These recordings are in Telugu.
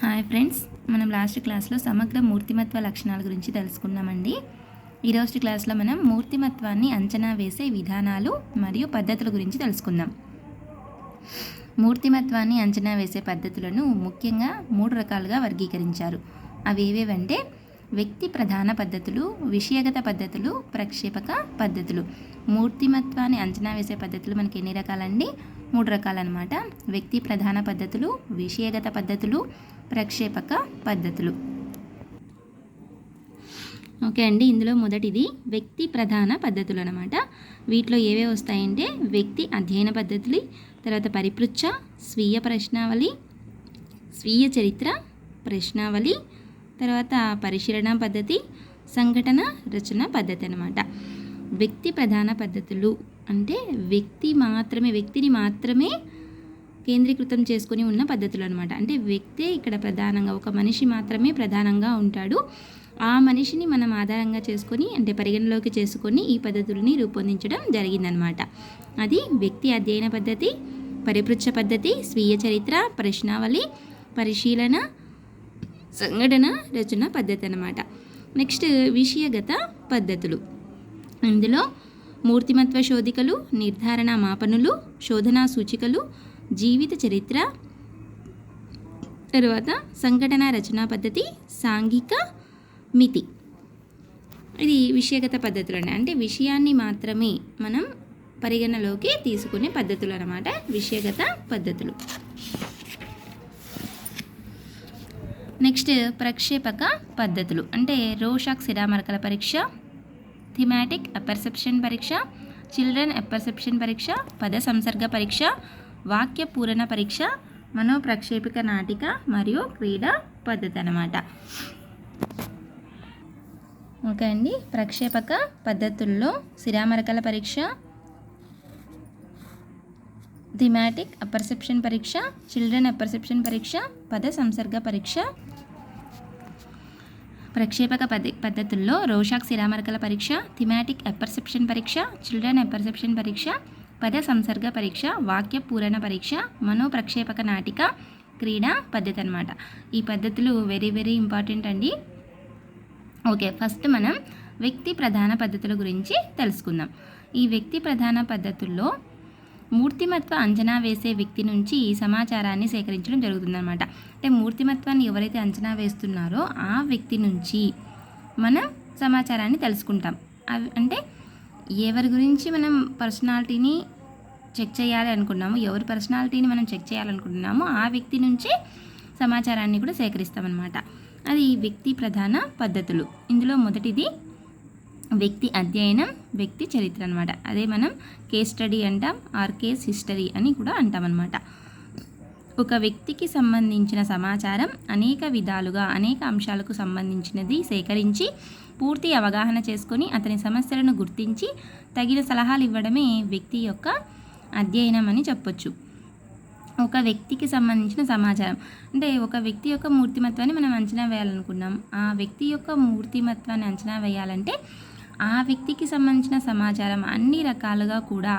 హాయ్ ఫ్రెండ్స్, మనం లాస్ట్ క్లాస్లో సమగ్ర మూర్తిమత్వ లక్షణాల గురించి తెలుసుకున్నామండి. ఈరోజు క్లాస్లో మనం మూర్తిమత్వాన్ని అంచనా వేసే విధానాలు మరియు పద్ధతుల గురించి తెలుసుకుందాం. మూర్తిమత్వాన్ని అంచనా వేసే పద్ధతులను ముఖ్యంగా 3 రకాలుగా వర్గీకరించారు. అవి ఏవేవంటే వ్యక్తి ప్రధాన పద్ధతులు, విషయగత పద్ధతులు, ప్రక్షేపక పద్ధతులు. మూర్తిమత్వాన్ని అంచనా వేసే పద్ధతులు మనకి ఎన్ని రకాలండి? 3 రకాలన్నమాట. వ్యక్తి ప్రధాన పద్ధతులు, విషయగత పద్ధతులు, ప్రక్షేపక పద్ధతులు. ఓకే అండి, ఇందులో మొదటిది వ్యక్తి ప్రధాన పద్ధతులు అన్నమాట. వీటిలో ఏవే వస్తాయంటే వ్యక్తి అధ్యయన పద్ధతులు, తర్వాత పరిపృచ్ఛ, స్వీయ ప్రశ్నావళి, స్వీయ చరిత్ర ప్రశ్నావళి, తర్వాత పరిశీలన పద్ధతి, సంఘటన రచన పద్ధతి అన్నమాట. వ్యక్తి ప్రధాన పద్ధతులు అంటే వ్యక్తిని మాత్రమే కేంద్రీకృతం చేసుకొని ఉన్న పద్ధతులు అనమాట. అంటే వ్యక్తే ఇక్కడ ప్రధానంగా, ఒక మనిషి మాత్రమే ప్రధానంగా ఉంటాడు. ఆ మనిషిని మనం ఆధారంగా చేసుకొని, అంటే పరిగణలోకి చేసుకొని ఈ పద్ధతుల్ని రూపొందించడం జరిగిందనమాట. అది వ్యక్తి అధ్యయన పద్ధతి, పరిపృచ్ఛ పద్ధతి, స్వీయ చరిత్ర ప్రశ్నావళి, పరిశీలన, సంఘటన రచన పద్ధతి అన్నమాట. నెక్స్ట్ విషయగత పద్ధతులు. ఇందులో మూర్తిమత్వ శోధికలు, నిర్ధారణ మాపనులు, శోధనా సూచికలు, జీవిత చరిత్ర, తరువాత సంఘటన రచనా పద్ధతి, సాంఘిక మితి. ఇది విషయగత పద్ధతులు అంటే విషయాన్ని మాత్రమే మనం పరిగణలోకి తీసుకునే పద్ధతులు అన్నమాట, విషయగత పద్ధతులు. నెక్స్ట్ ప్రక్షేపక పద్ధతులు అంటే రోషాక్ శిరామరకల పరీక్ష, థిమాటిక్ అపర్సెప్షన్ పరీక్ష, చిల్డ్రన్ అపర్సెప్షన్ పరీక్ష, పద సంసర్గ పరీక్ష, వాక్య పూరణ పరీక్ష, మనోప్రక్షేపిక నాటిక మరియు క్రీడా పద్ధతి అన్నమాట. ఓకే అండి, ప్రక్షేపక పద్ధతుల్లో శిరామరకల పరీక్ష, థిమాటిక్ అపర్సెప్షన్ పరీక్ష, చిల్డ్రన్ అపర్సెప్షన్ పరీక్ష, పద సంసర్గ పరీక్ష. ప్రక్షేపక పద్ధతుల్లో రోషాక్ శిరామరకల పరీక్ష, థిమాటిక్ అపర్సెప్షన్ పరీక్ష, చిల్డ్రన్ అపర్సెప్షన్ పరీక్ష, పద సంసర్గ పరీక్ష, వాక్య పూరణ పరీక్ష, మనోప్రక్షేపక నాటిక, క్రీడా పద్ధతి అన్నమాట. ఈ పద్ధతులు వెరీ వెరీ ఇంపార్టెంట్ అండి. ఓకే, ఫస్ట్ మనం వ్యక్తి ప్రధాన పద్ధతుల గురించి తెలుసుకుందాం. ఈ వ్యక్తి ప్రధాన పద్ధతుల్లో మూర్తిమత్వ అంచనా వేసే వ్యక్తి నుంచి సమాచారాన్ని సేకరించడం జరుగుతుందన్నమాట. అంటే మూర్తిమత్వాన్ని ఎవరైతే అంచనా వేస్తున్నారో ఆ వ్యక్తి నుంచి మనం సమాచారాన్ని తెలుసుకుంటాం. అంటే ఎవరి గురించి మనం పర్సనాలిటీని చెక్ చేయాలి అనుకున్నామో, ఎవరి పర్సనాలిటీని మనం చెక్ చేయాలనుకుంటున్నామో ఆ వ్యక్తి నుంచి సమాచారాన్ని కూడా సేకరిస్తామన్నమాట. అది వ్యక్తి ప్రధాన పద్ధతులు. ఇందులో మొదటిది వ్యక్తి అధ్యయనం, వ్యక్తి చరిత్ర అనమాట. అదే మనం కేస్ స్టడీ అంటాం, ఆర్ కేస్ హిస్టరీ అని కూడా అంటామన్నమాట. ఒక వ్యక్తికి సంబంధించిన సమాచారం అనేక విధాలుగా అనేక అంశాలకు సంబంధించినది సేకరించి పూర్తి అవగాహన చేసుకొని అతని సమస్యలను గుర్తించి తగిన సలహాలు ఇవ్వడమే వ్యక్తి యొక్క అధ్యయనం అని చెప్పొచ్చు. ఒక వ్యక్తికి సంబంధించిన సమాచారం అంటే ఒక వ్యక్తి యొక్క మూర్తిమత్వాన్ని మనం అంచనా వేయాలనుకున్నాం. ఆ వ్యక్తి యొక్క మూర్తిమత్వాన్ని అంచనా వేయాలంటే ఆ వ్యక్తికి సంబంధించిన సమాచారం అన్ని రకాలుగా కూడా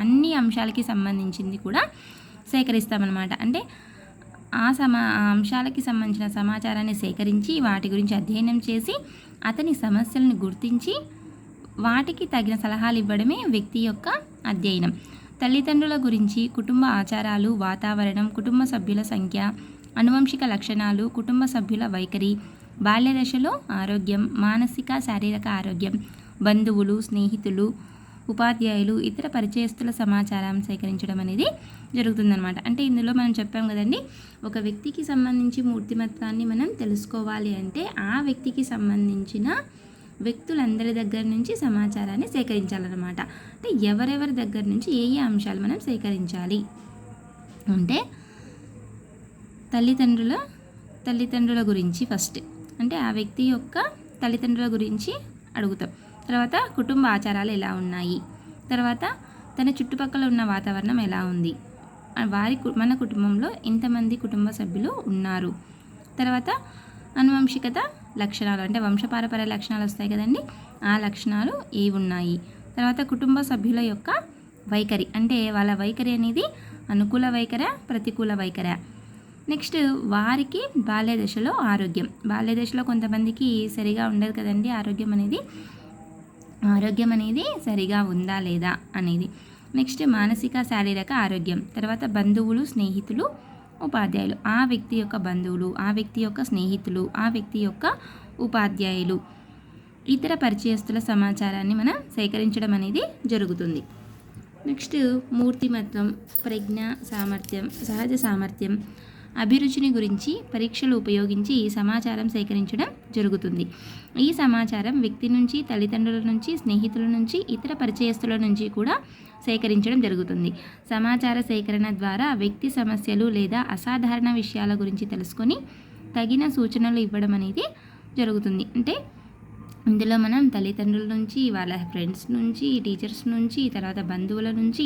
అన్ని అంశాలకి సంబంధించింది కూడా సేకరిస్తామన్నమాట. అంటే ఆ అంశాలకి సంబంధించిన సమాచారాన్ని సేకరించి వాటి గురించి అధ్యయనం చేసి అతని సమస్యలను గుర్తించి వాటికి తగిన సలహాలు ఇవ్వడమే వ్యక్తి యొక్క అధ్యయనం. తల్లిదండ్రుల గురించి, కుటుంబ ఆచారాలు, వాతావరణం, కుటుంబ సభ్యుల సంఖ్య, అనువంశిక లక్షణాలు, కుటుంబ సభ్యుల వైఖరి, బాల్య దశలో ఆరోగ్యం, మానసిక శారీరక ఆరోగ్యం, బంధువులు, స్నేహితులు, ఉపాధ్యాయులు, ఇతర పరిచయస్తుల సమాచారం సేకరించడం అనేది జరుగుతుందన్నమాట. అంటే ఇందులో మనం చెప్పాం కదండి, ఒక వ్యక్తికి సంబంధించి మూర్తిమత్వాన్ని మనం తెలుసుకోవాలి అంటే ఆ వ్యక్తికి సంబంధించిన వ్యక్తులందరి దగ్గర నుంచి సమాచారాన్ని సేకరించాలన్నమాట. అంటే ఎవరెవరి దగ్గర నుంచి ఏ ఏ అంశాలు మనం సేకరించాలి అంటే తల్లిదండ్రుల గురించి ఫస్ట్, అంటే ఆ వ్యక్తి యొక్క తల్లిదండ్రుల గురించి అడుగుతాం. తర్వాత కుటుంబ ఆచారాలు ఎలా ఉన్నాయి, తర్వాత తన చుట్టుపక్కల ఉన్న వాతావరణం ఎలా ఉంది, మన కుటుంబంలో ఇంతమంది కుటుంబ సభ్యులు ఉన్నారు, తర్వాత అనువంశికత లక్షణాలు అంటే వంశపారపర్య లక్షణాలు వస్తాయి కదండి, ఆ లక్షణాలు ఏవి ఉన్నాయి, తర్వాత కుటుంబ సభ్యుల యొక్క వైఖరి అంటే వాళ్ళ వైఖరి అనేది అనుకూల వైఖరా ప్రతికూల వైఖరా, నెక్స్ట్ వారికి బాల్య దశలో ఆరోగ్యం. బాల్య దశలో కొంతమందికి సరిగా ఉండదు కదండి ఆరోగ్యం అనేది సరిగా ఉందా లేదా అనేది. నెక్స్ట్ మానసిక శారీరక ఆరోగ్యం. తర్వాత బంధువులు, స్నేహితులు, ఉపాధ్యాయులు. ఆ వ్యక్తి యొక్క బంధువులు, ఆ వ్యక్తి యొక్క స్నేహితులు, ఆ వ్యక్తి యొక్క ఉపాధ్యాయులు, ఇతర పరిచయస్తుల సమాచారాన్ని మనం సేకరించడం అనేది జరుగుతుంది. నెక్స్ట్ మూర్తిమత్వం, ప్రజ్ఞ, సామర్థ్యం, సహజ సామర్థ్యం, అభిరుచిని గురించి పరీక్షలు ఉపయోగించి సమాచారం సేకరించడం జరుగుతుంది. ఈ సమాచారం వ్యక్తి నుంచి, తల్లిదండ్రుల నుంచి, స్నేహితుల నుంచి, ఇతర పరిచయస్తుల నుంచి కూడా సేకరించడం జరుగుతుంది. సమాచార సేకరణ ద్వారా వ్యక్తి సమస్యలు లేదా అసాధారణ విషయాల గురించి తెలుసుకొని తగిన సూచనలు ఇవ్వడం అనేది జరుగుతుంది. అంటే ఇందులో మనం తల్లిదండ్రుల నుంచి, వాళ్ళ ఫ్రెండ్స్ నుంచి, టీచర్స్ నుంచి, తర్వాత బంధువుల నుంచి,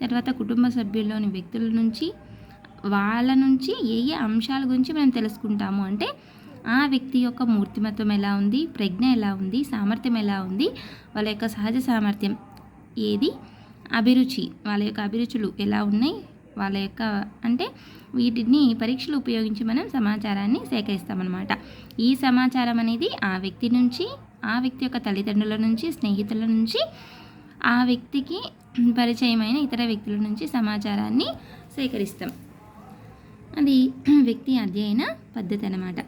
తర్వాత కుటుంబ సభ్యుల్లోని వ్యక్తుల నుంచి, వాళ్ళ నుంచి ఏ అంశాల గురించి మనం తెలుసుకుంటాము అంటే ఆ వ్యక్తి యొక్క మూర్తిమత్వం ఎలా ఉంది, ప్రజ్ఞ ఎలా ఉంది, సామర్థ్యం ఎలా ఉంది, వాళ్ళ యొక్క సహజ సామర్థ్యం ఏది, అభిరుచి, వాళ్ళ యొక్క అభిరుచులు ఎలా ఉన్నాయి, వాళ్ళ యొక్క అంటే వీటిని పరీక్షలు ఉపయోగించి మనం సమాచారాన్ని సేకరిస్తామన్నమాట. ఈ సమాచారం అనేది ఆ వ్యక్తి నుంచి, ఆ వ్యక్తి యొక్క తల్లిదండ్రుల నుంచి, స్నేహితుల నుంచి, ఆ వ్యక్తికి పరిచయమైన ఇతర వ్యక్తుల నుంచి సమాచారాన్ని సేకరిస్తాం. అది వ్యక్తి అధ్యయన పద్ధతి అన్నమాట.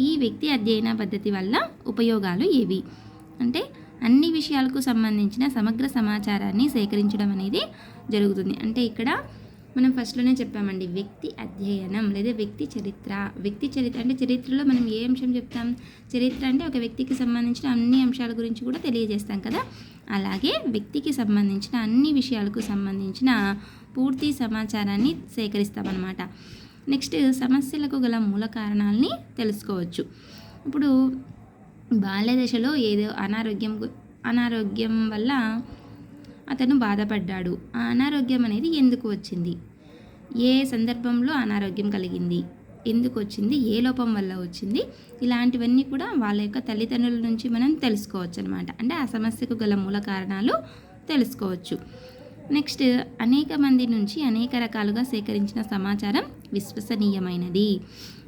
ఈ వ్యక్తి అధ్యయన పద్ధతి వల్ల ఉపయోగాలు ఏవి అంటే అన్ని విషయాలకు సంబంధించిన సమగ్ర సమాచారాన్ని సేకరించడం అనేది జరుగుతుంది. అంటే ఇక్కడ మనం ఫస్ట్లోనే చెప్పామండి, వ్యక్తి అధ్యయనం లేదా వ్యక్తి చరిత్ర. వ్యక్తి చరిత్ర అంటే చరిత్రలో మనం ఏ అంశం చెప్తాం? చరిత్ర అంటే ఒక వ్యక్తికి సంబంధించిన అన్ని అంశాల గురించి కూడా తెలియజేస్తాం కదా. అలాగే వ్యక్తికి సంబంధించిన అన్ని విషయాలకు సంబంధించిన పూర్తి సమాచారాన్ని సేకరిస్తామన్నమాట. నెక్స్ట్ సమస్యలకు గల మూల కారణాలని తెలుసుకోవచ్చు. ఇప్పుడు బాల్య దశలో ఏదో అనారోగ్యం వల్ల అతను బాధపడ్డాడు. ఆ అనారోగ్యం అనేది ఎందుకు వచ్చింది, ఏ సందర్భంలో అనారోగ్యం కలిగింది, ఎందుకు వచ్చింది, ఏ లోపం వల్ల వచ్చింది, ఇలాంటివన్నీ కూడా వాళ్ళ యొక్క తల్లిదండ్రుల నుంచి మనం తెలుసుకోవచ్చు అనమాట. అంటే ఆ సమస్యకు గల మూల కారణాలు తెలుసుకోవచ్చు. నెక్స్ట్ అనేక మంది నుంచి అనేక రకాలుగా సేకరించిన సమాచారం విశ్వసనీయమైనది.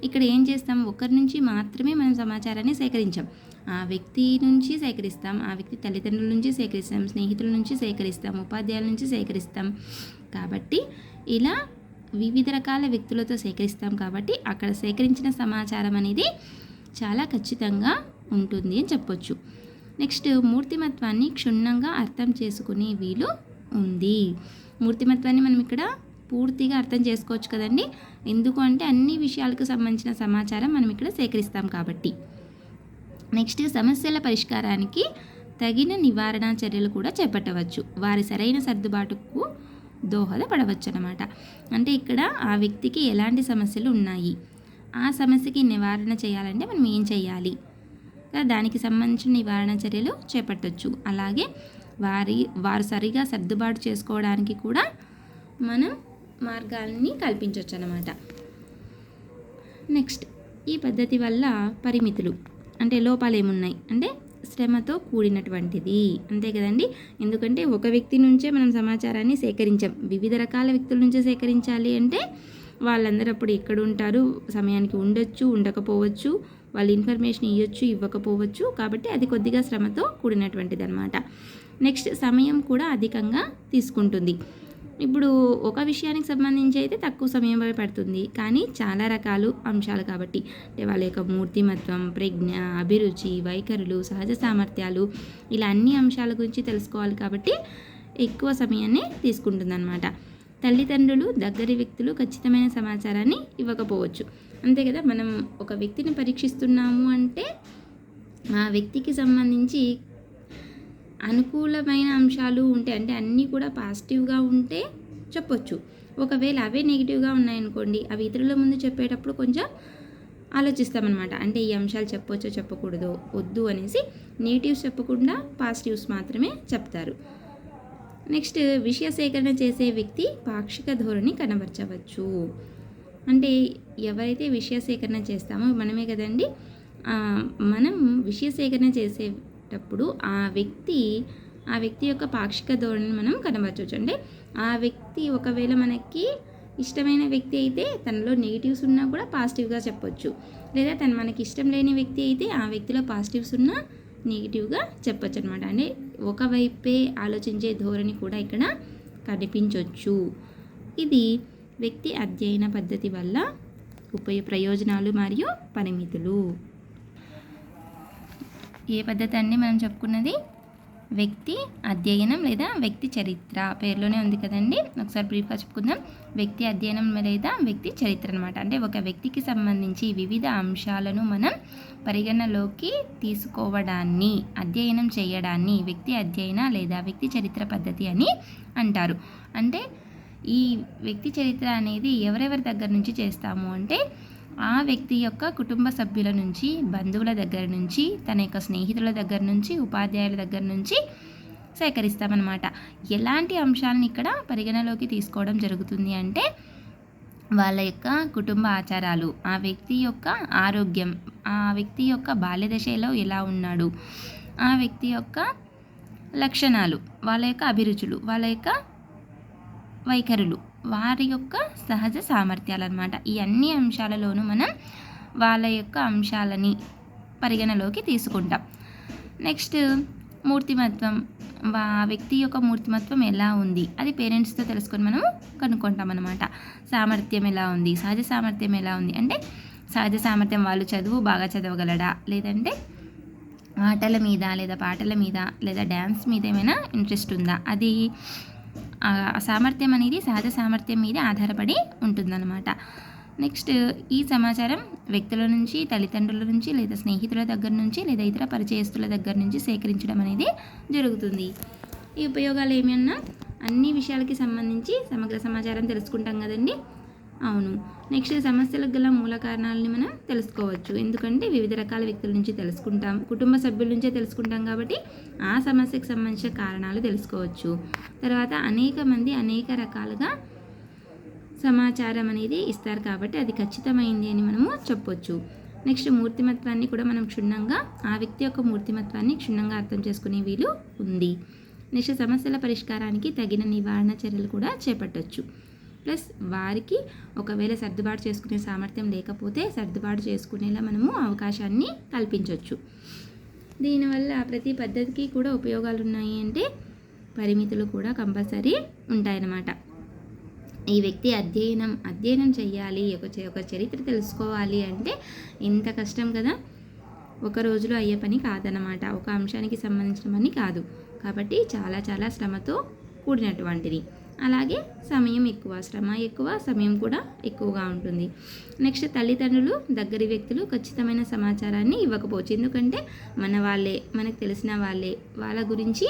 ఇక్కడ ఏం చేస్తాం, ఒకరి నుంచి మాత్రమే మనం సమాచారాన్ని సేకరించాం. ఆ వ్యక్తి నుంచి సేకరిస్తాం, ఆ వ్యక్తి తల్లిదండ్రుల నుంచి సేకరిస్తాం, స్నేహితుల నుంచి సేకరిస్తాం, ఉపాధ్యాయుల నుంచి సేకరిస్తాం. కాబట్టి ఇలా వివిధ రకాల వ్యక్తులతో సేకరిస్తాం. కాబట్టి అక్కడ సేకరించిన సమాచారం అనేది చాలా ఖచ్చితంగా ఉంటుంది అని చెప్పొచ్చు. నెక్స్ట్ మూర్తిమత్వాన్ని క్షుణ్ణంగా అర్థం చేసుకునే వీలు ఉంది. మూర్తిమత్వాన్ని మనం ఇక్కడ పూర్తిగా అర్థం చేసుకోవచ్చు కదండి. ఎందుకు అంటే అన్ని విషయాలకు సంబంధించిన సమాచారం మనం ఇక్కడ సేకరిస్తాం కాబట్టి. నెక్స్ట్ సమస్యల పరిష్కారానికి తగిన నివారణ చర్యలు కూడా చేపట్టవచ్చు. వారి సరైన సర్దుబాటుకు దోహదపడవచ్చు అన్నమాట. అంటే ఇక్కడ ఆ వ్యక్తికి ఎలాంటి సమస్యలు ఉన్నాయి, ఆ సమస్యకి నివారణ చేయాలంటే మనం ఏం చేయాలి, దానికి సంబంధించిన నివారణ చర్యలు చేపట్టవచ్చు. అలాగే వారు సరిగా సర్దుబాటు చేసుకోవడానికి కూడా మనం మార్గాల్ని కల్పించవచ్చు అన్నమాట. నెక్స్ట్ ఈ పద్ధతి వల్ల పరిమితులు అంటే లోపాలు ఏమున్నాయి అంటే శ్రమతో కూడినటువంటిది, అంతే కదండి. ఎందుకంటే ఒక వ్యక్తి నుంచే మనం సమాచారాన్ని సేకరించాం, వివిధ రకాల వ్యక్తుల నుంచే సేకరించాలి అంటే వాళ్ళందరూ అప్పుడు ఎక్కడ ఉంటారు, సమయానికి ఉండొచ్చు, ఉండకపోవచ్చు, వాళ్ళు ఇన్ఫర్మేషన్ ఇవ్వచ్చు, ఇవ్వకపోవచ్చు. కాబట్టి అది కొద్దిగా శ్రమతో కూడినటువంటిది అనమాట. నెక్స్ట్ సమయం కూడా అధికంగా తీసుకుంటుంది. ఇప్పుడు ఒక విషయానికి సంబంధించి అయితే తక్కువ సమయం పడుతుంది, కానీ చాలా రకాలు అంశాలు కాబట్టి అంటే వాళ్ళ యొక్క మూర్తిమత్వం, ప్రజ్ఞ, అభిరుచి, వైఖరులు, సహజ సామర్థ్యాలు ఇలా అన్ని అంశాల గురించి తెలుసుకోవాలి కాబట్టి ఎక్కువ సమయాన్ని తీసుకుంటుందన్నమాట. తల్లిదండ్రులు, దగ్గరి వ్యక్తులు ఖచ్చితమైన సమాచారాన్ని ఇవ్వకపోవచ్చు, అంతే కదా. మనం ఒక వ్యక్తిని పరీక్షిస్తున్నాము అంటే ఆ వ్యక్తికి సంబంధించి అనుకూలమైన అంశాలు ఉంటే అంటే అన్నీ కూడా పాజిటివ్గా ఉంటే చెప్పొచ్చు. ఒకవేళ అవే నెగిటివ్గా ఉన్నాయనుకోండి, అవి ఇతరుల ముందు చెప్పేటప్పుడు కొంచెం ఆలోచిస్తామన్నమాట. అంటే ఈ అంశాలు చెప్పొచ్చో చెప్పకూడదో వద్దు అనేసి నెగిటివ్స్ చెప్పకుండా పాజిటివ్స్ మాత్రమే చెప్తారు. నెక్స్ట్ విషయ సేకరణ చేసే వ్యక్తి పాక్షిక ధోరణి కనబరచవచ్చు. అంటే ఎవరైతే విషయ సేకరణ చేస్తామో మనమే కదండి, మనం విషయ సేకరణ చేసేటప్పుడు ఆ వ్యక్తి యొక్క పాక్షిక ధోరణిని మనం కనబరచవచ్చు. అంటే ఆ వ్యక్తి ఒకవేళ మనకి ఇష్టమైన వ్యక్తి అయితే తనలో నెగిటివ్స్ ఉన్నా కూడా పాజిటివ్గా చెప్పొచ్చు, లేదా తను మనకి ఇష్టం లేని వ్యక్తి అయితే ఆ వ్యక్తిలో పాజిటివ్స్ ఉన్నా నెగిటివ్గా చెప్పొచ్చు అనమాట. అంటే ఒకవైపే ఆలోచించే ధోరణి కూడా ఇక్కడ కనిపించవచ్చు. ఇది వ్యక్తి అధ్యయన పద్ధతి వల్ల ప్రయోజనాలు మరియు పరిమితులు. ఏ పద్ధతి అండి మనం చెప్పుకున్నది? వ్యక్తి అధ్యయనం లేదా వ్యక్తి చరిత్ర, పేరులోనే ఉంది కదండి. ఒకసారి బ్రీఫ్గా చెప్పుకుందాం. వ్యక్తి అధ్యయనం లేదా వ్యక్తి చరిత్ర అనమాట. అంటే ఒక వ్యక్తికి సంబంధించి వివిధ అంశాలను మనం పరిగణలోకి తీసుకోవడాన్ని, అధ్యయనం చేయడాన్ని వ్యక్తి అధ్యయన లేదా వ్యక్తి చరిత్ర పద్ధతి అని అంటారు. అంటే ఈ వ్యక్తి చరిత్ర అనేది ఎవరెవరి దగ్గర నుంచి చేస్తాము అంటే ఆ వ్యక్తి యొక్క కుటుంబ సభ్యుల నుంచి, బంధువుల దగ్గర నుంచి, తన యొక్క స్నేహితుల దగ్గర నుంచి, ఉపాధ్యాయుల దగ్గర నుంచి సేకరిస్తామన్నమాట. ఎలాంటి అంశాలను ఇక్కడ పరిగణలోకి తీసుకోవడం జరుగుతుంది అంటే వాళ్ళ యొక్క కుటుంబ ఆచారాలు, ఆ వ్యక్తి యొక్క ఆరోగ్యం, ఆ వ్యక్తి యొక్క బాల్యదశలో ఎలా ఉన్నాడు, ఆ వ్యక్తి యొక్క లక్షణాలు, వాళ్ళ యొక్క అభిరుచులు, వాళ్ళ యొక్క వైఖరులు, వారి యొక్క సహజ సామర్థ్యాలు అన్నమాట. ఈ అన్ని అంశాలలోనూ మనం వాళ్ళ యొక్క అంశాలని పరిగణలోకి తీసుకుంటాం. నెక్స్ట్ మూర్తిమత్వం, వ్యక్తి యొక్క మూర్తిమత్వం ఎలా ఉంది అది పేరెంట్స్తో తెలుసుకొని మనం కనుక్కుంటాం అన్నమాట. సామర్థ్యం ఎలా ఉంది, సహజ సామర్థ్యం ఎలా ఉంది అంటే సహజ సామర్థ్యం వాళ్ళు చదువు బాగా చదవగలడా, లేదంటే ఆటల మీద లేదా పాటల మీద లేదా డ్యాన్స్ మీద ఏమైనా ఇంట్రెస్ట్ ఉందా, అది సామర్థ్యం అనేది సహజ సామర్థ్యం మీద ఆధారపడి ఉంటుందన్నమాట. నెక్స్ట్ ఈ సమాచారం వ్యక్తుల నుంచి, తల్లిదండ్రుల నుంచి, లేదా స్నేహితుల దగ్గర నుంచి, లేదా ఇతర పరిచయస్తుల దగ్గర నుంచి సేకరించడం అనేది జరుగుతుంది. ఈ ఉపయోగాలు ఏమన్నా అన్ని విషయాలకి సంబంధించి సమగ్ర సమాచారం తెలుసుకుంటాం కదండి. అవును. నెక్స్ట్ సమస్యలకు గల మూల కారణాలని మనం తెలుసుకోవచ్చు. ఎందుకంటే వివిధ రకాల వ్యక్తుల నుంచి తెలుసుకుంటాం, కుటుంబ సభ్యుల నుంచే తెలుసుకుంటాం కాబట్టి ఆ సమస్యకు సంబంధించిన కారణాలు తెలుసుకోవచ్చు. తర్వాత అనేక మంది అనేక రకాలుగా సమాచారం అనేది ఇస్తారు కాబట్టి అది ఖచ్చితమైంది అని మనము చెప్పొచ్చు. నెక్స్ట్ మూర్తిమత్వాన్ని కూడా మనం క్షుణ్ణంగా, ఆ వ్యక్తి యొక్క మూర్తిమత్వాన్ని క్షుణ్ణంగా అర్థం చేసుకునే వీలు ఉంది. నెక్స్ట్ సమస్యల పరిష్కారానికి తగిన నివారణ చర్యలు కూడా చేపట్టవచ్చు. ప్లస్ వారికి ఒకవేళ సర్దుబాటు చేసుకునే సామర్థ్యం లేకపోతే సర్దుబాటు చేసుకునేలా మనము అవకాశాన్ని కల్పించవచ్చు. దీనివల్ల ప్రతి పద్ధతికి కూడా ఉపయోగాలు ఉన్నాయి అంటే పరిమితులు కూడా కంపల్సరీ ఉంటాయన్నమాట. ఈ వ్యక్తి అధ్యయనం చేయాలి, ఒక చరిత్ర తెలుసుకోవాలి అంటే ఎంత కష్టం కదా. ఒక రోజులో అయ్యే పని కాదన్నమాట. ఒక అంశానికి సంబంధించిన పని కాదు కాబట్టి చాలా చాలా శ్రమతో కూడినటువంటిది. అలాగే సమయం ఎక్కువ, శ్రమ ఎక్కువ, సమయం కూడా ఎక్కువగా ఉంటుంది. నెక్స్ట్ తల్లిదండ్రులు, దగ్గరి వ్యక్తులు ఖచ్చితమైన సమాచారాన్ని ఇవ్వకపోవచ్చు. ఎందుకంటే మన వాళ్ళే, మనకు తెలిసిన వాళ్ళే, వాళ్ళ గురించి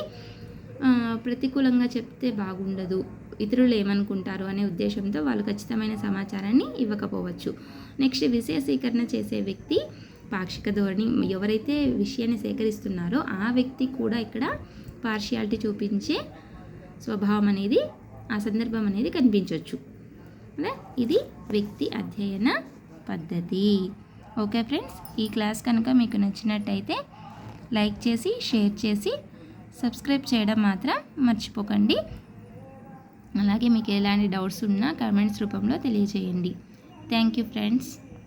ప్రతికూలంగా చెప్తే బాగుండదు, ఇతరులు ఏమనుకుంటారు అనే ఉద్దేశంతో వాళ్ళు ఖచ్చితమైన సమాచారాన్ని ఇవ్వకపోవచ్చు. నెక్స్ట్ విషయ సేకరణ చేసే వ్యక్తి పాక్షిక ధోరణి, ఎవరైతే విషయాన్ని సేకరిస్తున్నారో ఆ వ్యక్తి కూడా ఇక్కడ పార్షియాలిటీ చూపించే స్వభావం అనేది, ఆ సందర్భం అనేది కనిపించవచ్చు. ఇది వ్యక్తి అధ్యయన పద్ధతి. ఓకే ఫ్రెండ్స్, ఈ క్లాస్ కనుక మీకు నచ్చినట్టయితే లైక్ చేసి, షేర్ చేసి, సబ్స్క్రైబ్ చేయడం మాత్రం మర్చిపోకండి. అలాగే మీకు ఎలాంటి డౌట్స్ ఉన్నా కామెంట్స్ రూపంలో తెలియజేయండి. Thank you friends.